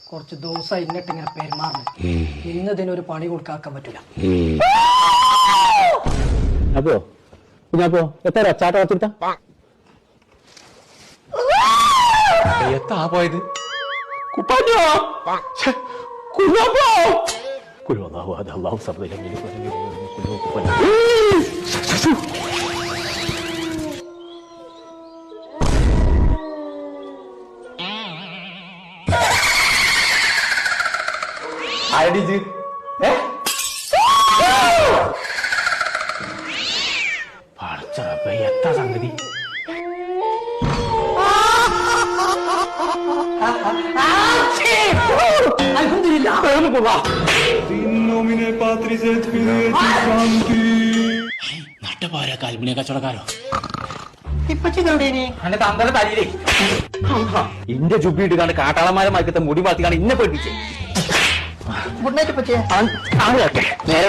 കുറച്ച് ദിവസം ഇന്നിട്ട് ഇങ്ങനെ പെരുമാറുന്നു. ഇന്നതിനൊരു പണി കൊടുക്കാക്കാൻ പറ്റൂല. അപ്പോ കുഞ്ഞാപ്പോ എത്ര ചാട്ട വച്ചിരുത്ത എത്താ പോയത് കുപ്പാഞ്ഞോ കുഞ്ഞാപ്പോ അല്ലാഹു സബ്ബില ആരടിച്ച് എത്താ സംഗതി നട്ടപ്പാര കൽമിനെ കച്ചവടക്കാരോ അന്റെ തന്തല തലയിലേ ഇന്റെ ചുപ്പിട്ട് കണ്ട് കാട്ടാളന്മാരെ മയക്കത്തെ മുടി മാറ്റിക്കാണ് ഇന്നെ പേടിപ്പിച്ചേ. Good night. നേരെ